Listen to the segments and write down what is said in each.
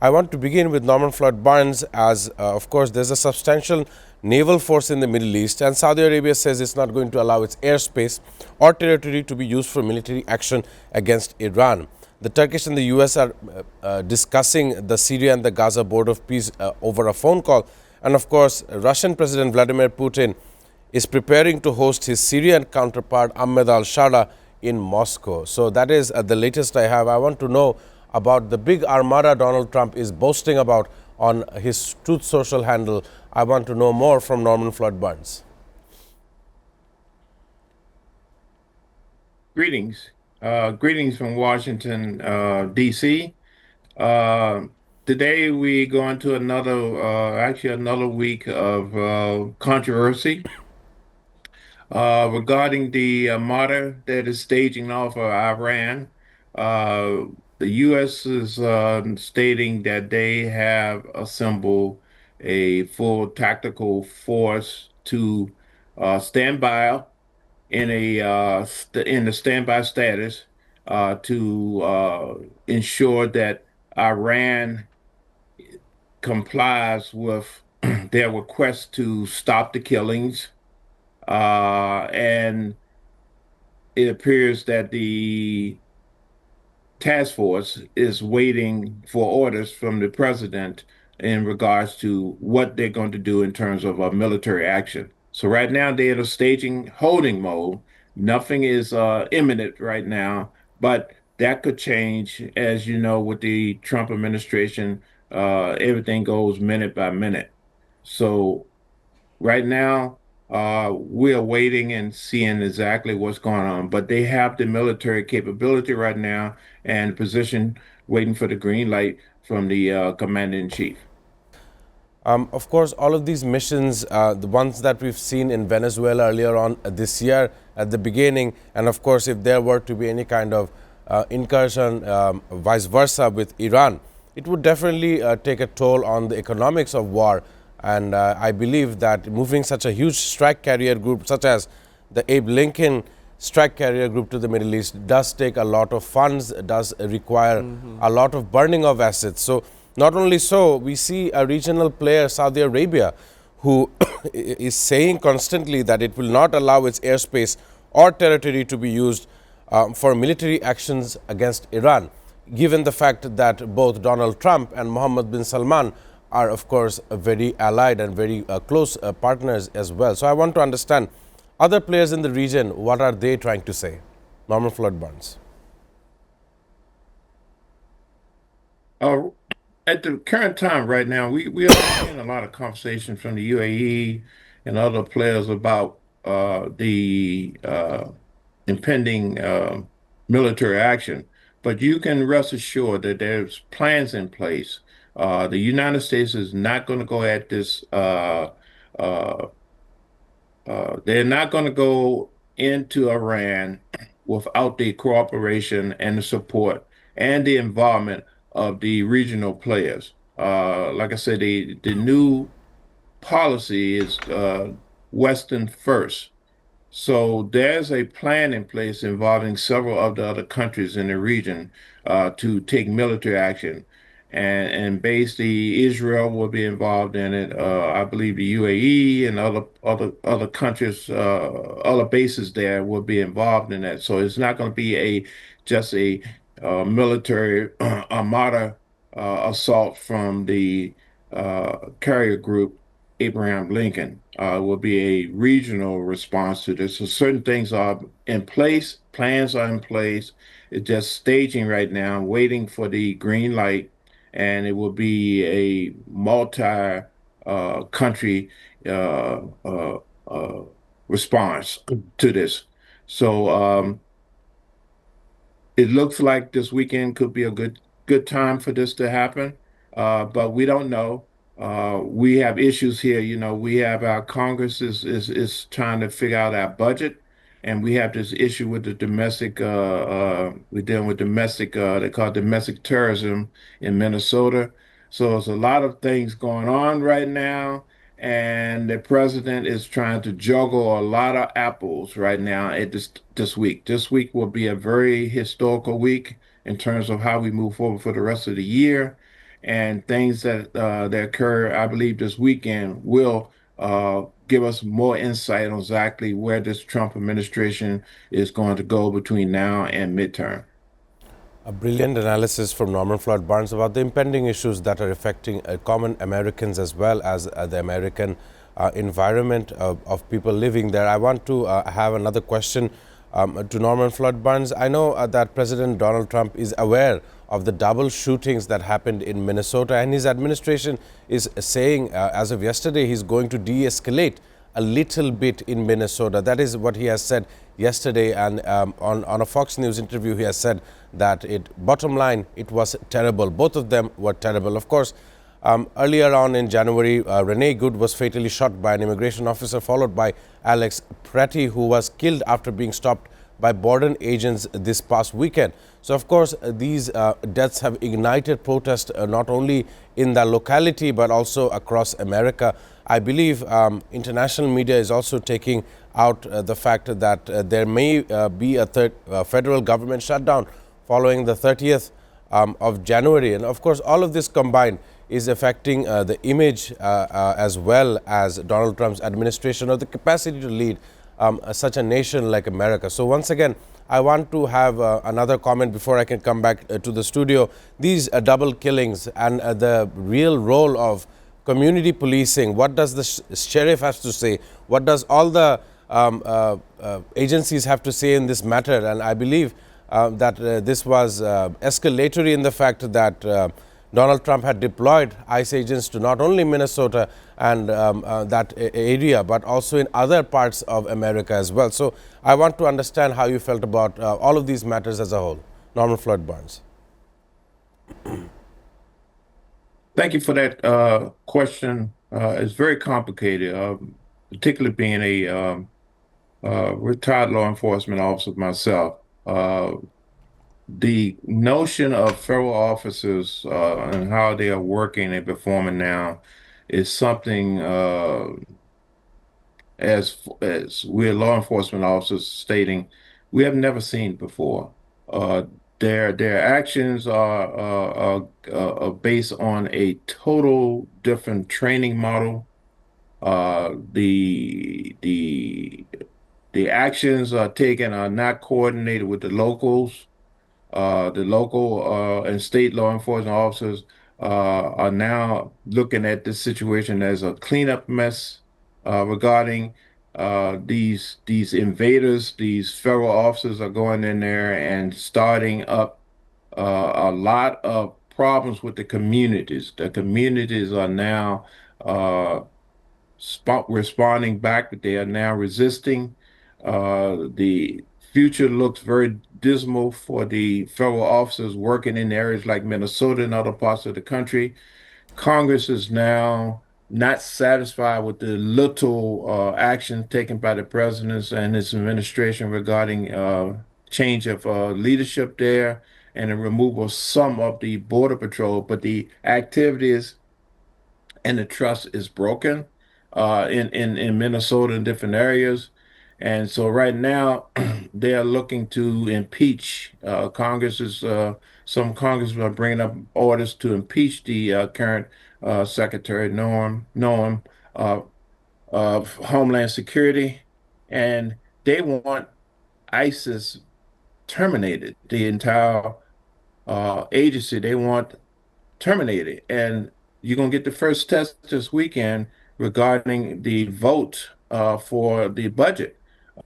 I want to begin with Norman Floyd Barnes as, of course, there's a substantial naval force in the Middle East, and Saudi Arabia says it's not going to allow its airspace or territory to be used for military action against Iran. The Turkish and the U.S. are discussing the Syria and the Gaza Board of Peace over a phone call. And of course, Russian President Vladimir Putin is preparing to host his Syrian counterpart Ahmed al-Shara in Moscow. So that is the latest I have. I want to know about the big armada Donald Trump is boasting about on his Truth Social handle. I want to know more from Norman Floyd Barnes. Greetings. Greetings from Washington, D.C. Today we go into another week of controversy regarding the armada that is staging off of Iran. The U.S. is stating that they have assembled a full tactical force to stand by in the standby status to ensure that Iran complies with their request to stop the killings. And it appears that the task force is waiting for orders from the president in regards to what they're going to do in terms of military action. So right now they're in a staging holding mode. Nothing is imminent right now, but that could change, as you know, with the Trump administration. Everything goes minute by minute. So right now, we're waiting and seeing exactly what's going on, but they have the military capability right now and position waiting for the green light from the commander in chief. Of course, all of these missions, the ones that we've seen in Venezuela earlier on this year at the beginning, and of course, if there were to be any kind of incursion, vice versa with Iran, it would definitely take a toll on the economics of war. And I believe that moving such a huge strike carrier group, such as the Abe Lincoln strike carrier group to the Middle East, does take a lot of funds, does require a lot of burning of assets. So not only so, we see a regional player, Saudi Arabia, who is saying constantly that it will not allow its airspace or territory to be used for military actions against Iran, given the fact that both Donald Trump and Mohammed bin Salman are, of course, very allied and very close partners as well. So I want to understand other players in the region, what are they trying to say? Norman Floyd Barnes. Uh, at the current time, right now, we are having a lot of conversation from the UAE and other players about the impending military action. But you can rest assured that there's plans in place. The United States is not going to go at this. Uh, they're not going to go into Iran without the cooperation and the support and the involvement of the regional players. Like I said, the new policy is Western first. So there's a plan in place involving several of the other countries in the region to take military action. And basically Israel will be involved in it. I believe the UAE and other countries, other bases there will be involved in that. So it's not going to be just a military armada assault from the carrier group Abraham Lincoln. Will be a regional response to this. So certain things are in place, plans are in place. It's just staging right now, waiting for the green light, and it will be a multi country uh, uh, response to this. So it looks like this weekend could be a good time for this to happen, but we don't know. We have issues here. You know, we have our Congress is trying to figure out our budget, and we have this issue with the domestic. We're dealing with domestic. They call it domestic terrorism in Minnesota. So there's a lot of things going on right now, and the president is trying to juggle a lot of apples right now at this week. This week will be a very historical week in terms of how we move forward for the rest of the year. and things that occur, I believe, this weekend will give us more insight on exactly where this Trump administration is going to go between now and midterm. A brilliant analysis from Norman Floyd Barnes about the impending issues that are affecting common Americans as well as the American environment of people living there. I want to have another question to Norman Floyd Barnes. I know that President Donald Trump is aware of the double shootings that happened in Minnesota, and his administration is saying, as of yesterday, he's going to de escalate a little bit in Minnesota. That is what he has said yesterday, and on a Fox News interview, he has said that bottom line, it was terrible. Both of them were terrible. Of course, earlier on in January, Renee Good was fatally shot by an immigration officer, followed by Alex Pretty, who was killed after being stopped by border agents this past weekend. So, of course, these deaths have ignited protest not only in the locality but also across America. I believe international media is also taking out the fact that there may be a federal government shutdown following the 30th of January. And of course, all of this combined is affecting the image as well as Donald Trump's administration or the capacity to lead such a nation like America. So once again, I want to have another comment before I can come back to the studio. These double killings and the real role of community policing. What does the sheriff have to say? What does all the agencies have to say in this matter? And I believe that this was escalatory in the fact that Donald Trump had deployed ICE agents to not only Minnesota and that area, but also in other parts of America as well. So I want to understand how you felt about all of these matters as a whole. Norman Floyd Barnes. Thank you for that question. It's very complicated, particularly being a retired law enforcement officer myself. The notion of federal officers and how they are working and performing now is something as we're law enforcement officers stating we have never seen before. Uh, their actions are based on a total different training model. The actions are taken are not coordinated with the local and state law enforcement officers are now looking at this situation as a cleanup mess regarding these invaders. These federal officers are going in there and starting up a lot of problems with the communities. The communities are now responding back, but they are now resisting. The future looks very dismal for the federal officers working in areas like Minnesota and other parts of the country. Congress is now not satisfied with the little action taken by the president and his administration regarding change of leadership there and the removal of some of the border patrol, but the activities and the trust is broken in Minnesota and different areas. And so right now they are looking to impeach. Congress is some congressmen are bringing up orders to impeach the current Secretary Norm of Homeland Security, and they want ISIS terminated. The entire agency they want terminated. And you're going to get the first test this weekend regarding the vote for the budget.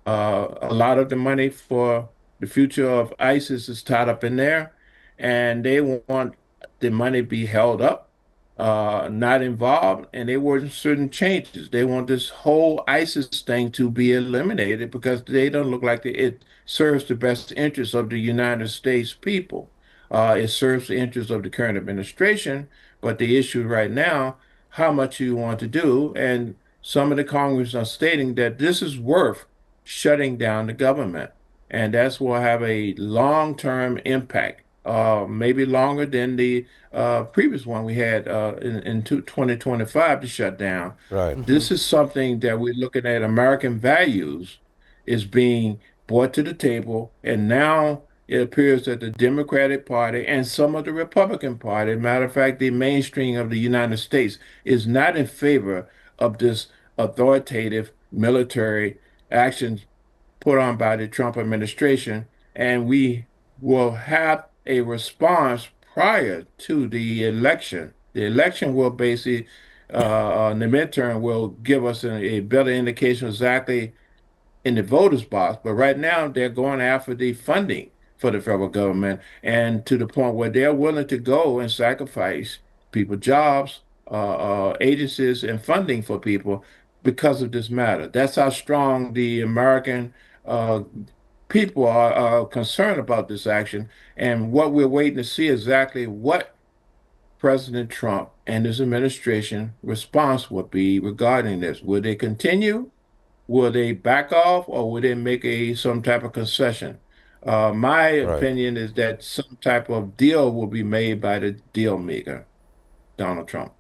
A lot of the money for the future of ISIS is tied up in there, and they want the money be held up, not involved, and they want certain changes. They want this whole ISIS thing to be eliminated because they don't look like it serves the best interests of the United States people. It serves the interests of the current administration, but the issue right now, how much you want to do, and some of the Congress are stating that this is worth shutting down the government. And that's will have a long-term impact, maybe longer than the previous one we had in 2025 to shut down. Right. This is something that we're looking at American values is being brought to the table, and now it appears that the Democratic Party and some of the Republican Party, matter of fact, the mainstream of the United States, is not in favor of this authoritative military action put on by the Trump administration. And we will have a response prior to the election. The election will basically, the midterm will give us a better indication exactly in the voters' box. But right now, they're going after the funding for the federal government, and to the point where they're willing to go and sacrifice people jobs, agencies, and funding for people because of this matter. That's how strong the American uh, people are concerned about this action. And what we're waiting to see exactly what President Trump and his administration response will be regarding this. Will they continue? Will they back off, or will they make a some type of concession? My Right. opinion is that some type of deal will be made by the deal maker, Donald Trump.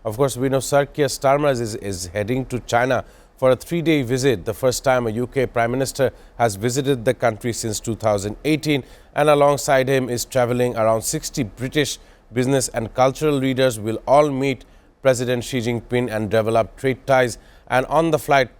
Of course, we know Sir Keir Starmer is heading to China for a 3-day visit, the first time a UK Prime Minister has visited the country since 2018. And alongside him is traveling around 60 British business and cultural leaders will all meet President Xi Jinping and develop trade ties. And on the flight,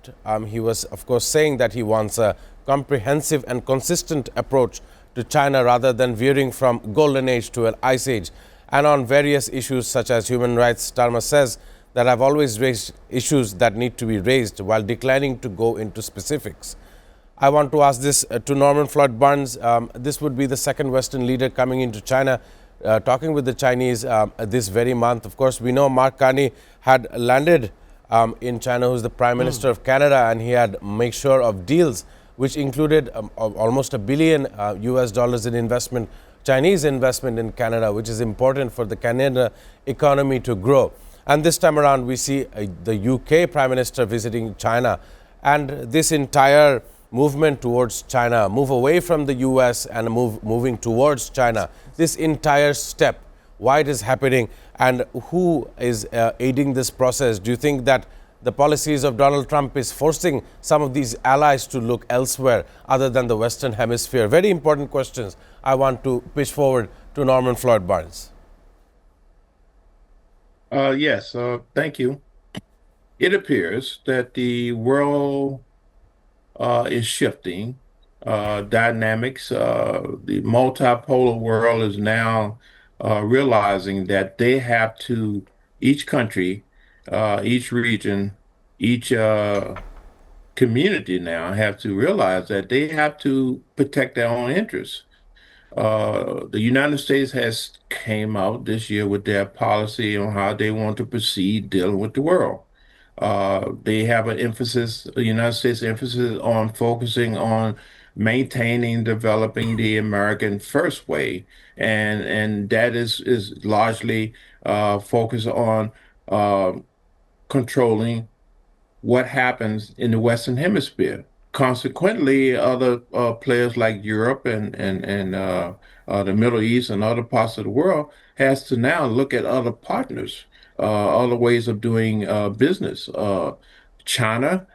he was, of course, saying that he wants a comprehensive and consistent approach to China rather than veering from golden age to an ice age. And on various issues such as human rights, Starmer says that I've always raised issues that need to be raised while declining to go into specifics. I want to ask this to Norman Floyd Barnes. This would be the second Western leader coming into China, talking with the Chinese this very month. Of course, we know Mark Carney had landed in China, who's the Prime Minister of Canada, and he had made sure of deals which included almost $1 billion US dollars in investment, Chinese investment in Canada, which is important for the Canada economy to grow. And this time around, we see the UK Prime Minister visiting China, and this entire movement towards China, move away from the US and moving towards China, this entire step, why it is happening and who is aiding this process. Do you think that the policies of Donald Trump is forcing some of these allies to look elsewhere other than the Western Hemisphere? Very important questions I want to pitch forward to Norman Floyd Barnes. Yes, thank you. It appears that the world is shifting. Dynamics, the multipolar world is now realizing that they have to, each country, each region, each community now have to realize that they have to protect their own interests. The United States has came out this year with their policy on how they want to proceed dealing with the world. They have an emphasis, the United States emphasis on focusing on maintaining, developing the American first way, and that is largely focused on uh, controlling what happens in the Western Hemisphere. Consequently, other players like Europe and the Middle East and other parts of the world has to now look at other partners, other ways of doing business. China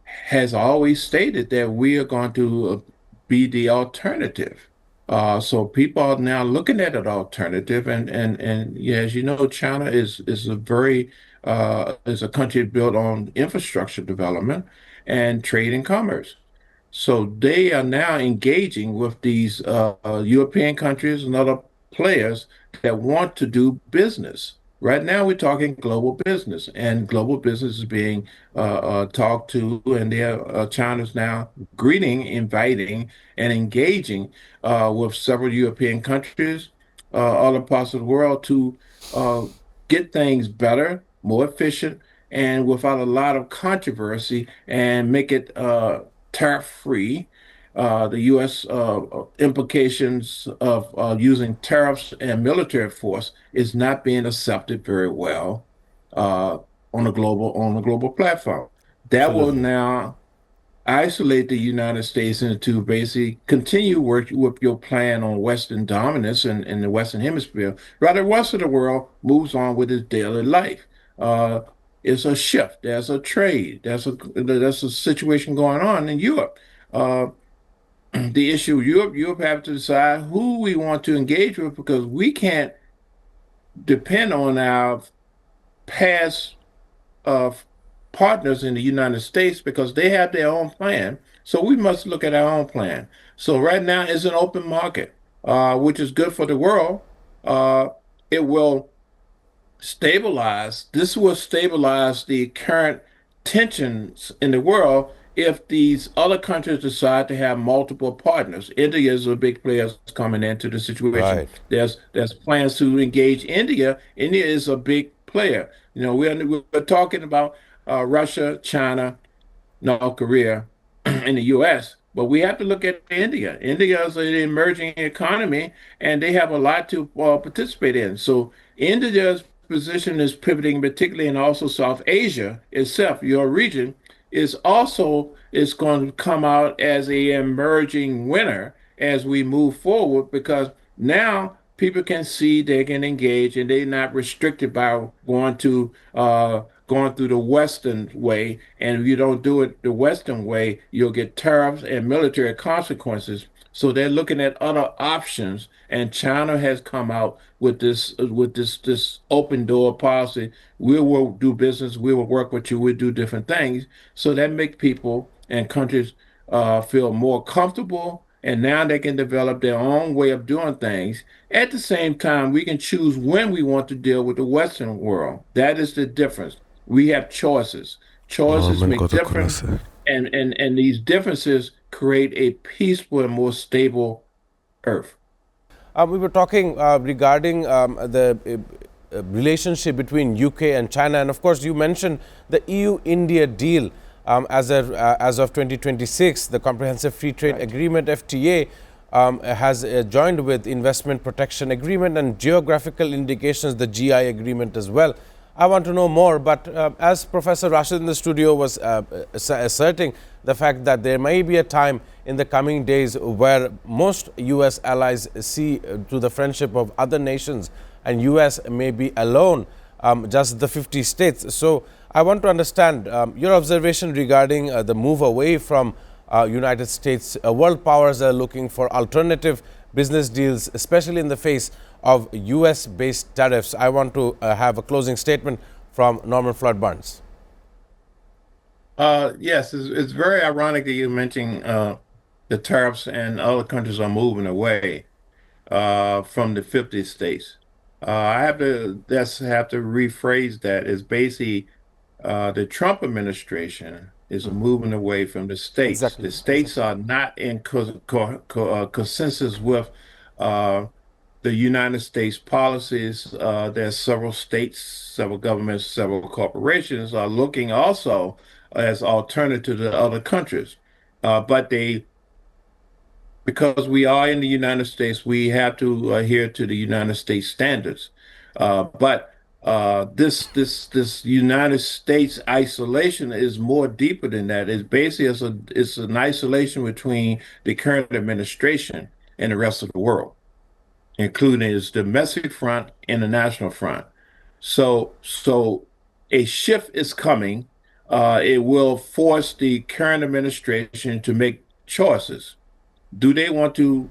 has always stated that we are going to be the alternative. So people are now looking at an alternative, and yeah, as you know, China is a very is a country built on infrastructure development and trade and commerce. So they are now engaging with these European countries and other players that want to do business. Right now, we're talking global business, and global business is being talked to, and China's now greeting, inviting, and engaging with several European countries, other parts of the world to uh, get things better, more efficient, and without a lot of controversy, and make it tariff free. The U.S. Implications of using tariffs and military force is not being accepted very well uh, on a global platform. That will Absolutely. now isolate the United States into basically continue work with your plan on Western dominance in the Western Hemisphere, rather the rest of the world moves on with its daily life. Uh, it's a shift. There's a trade. There's a situation going on in Europe. Uh, the issue Europe have to decide who we want to engage with because we can't depend on our past partners in the United States because they have their own plan. So we must look at our own plan. So right now is an open market, which is good for the world. Uh, it will stabilize. This will stabilize the current tensions in the world if these other countries decide to have multiple partners. India is a big player coming into the situation. Right. There's plans to engage India. India is a big player. You know, we're talking about Russia, China, North Korea, in the U.S. But we have to look at India. India is an emerging economy, and they have a lot to participate in. So India's position is pivoting, particularly in also South Asia itself. Your region is going to come out as a emerging winner as we move forward because now people can see they can engage and they're not restricted by going through the Western way. And if you don't do it the Western way, you'll get tariffs and military consequences. So they're looking at other options, and China has come out with this open door policy. We will do business, we will work with you, we'll do different things. So that make people and countries feel more comfortable, and now they can develop their own way of doing things. At the same time, we can choose when we want to deal with the Western world. That is the difference. We have choices. Choices Norman make kotha difference, khulase. and these differences create a peaceful and more stable earth. We were talking regarding the relationship between UK and China, and of course, you mentioned the EU-India deal as of 2026, the Comprehensive Free Trade Right. Agreement (FTA) has joined with Investment Protection Agreement and Geographical Indications, the GI agreement as well. I want to know more, but as Professor Rashid in the studio was asserting the fact that there may be a time in the coming days where most US allies see to the friendship of other nations and US may be alone, just the 50 states. So I want to understand your observation regarding the move away from United States. World powers are looking for alternative business deals, especially in the face of US-based tariffs. I want to have a closing statement from Norman Flood Barnes. Yes, it's very ironic that you mentioned the tariffs and other countries are moving away from the 50 states. I have to rephrase that. It's basically the Trump administration is moving away from the states. Exactly. The Exactly. states are not in consensus with uh, the United States policies. There's several states, several governments, several corporations are looking also as alternative to other countries. But because we are in the United States, we have to adhere to the United States standards. But this United States isolation is more deeper than that. It's basically it's an isolation between the current administration and the rest of the world, including its domestic front and the national front. So a shift is coming. It will force the current administration to make choices. Do they want to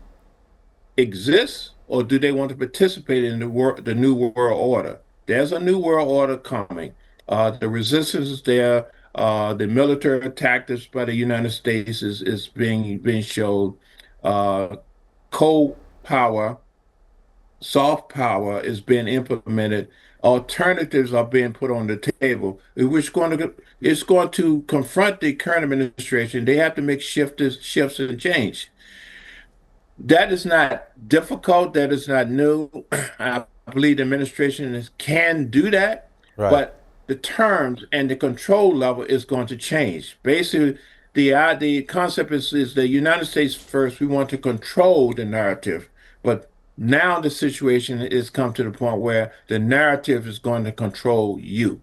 exist or do they want to participate in the new world order? There's a new world order coming. The resistance is there. The military tactics by the United States is being showed. Uh, Cold power, soft power is being implemented. Alternatives are being put on the table, which it's going to confront the current administration. They have to make shifts and change. That is not difficult. That is not new. I believe the can do that, Right. but the terms and the control level is going to change. Basically, the concept is the United States first. We want to control the narrative, but now the situation is come to the point where the narrative is going to control you.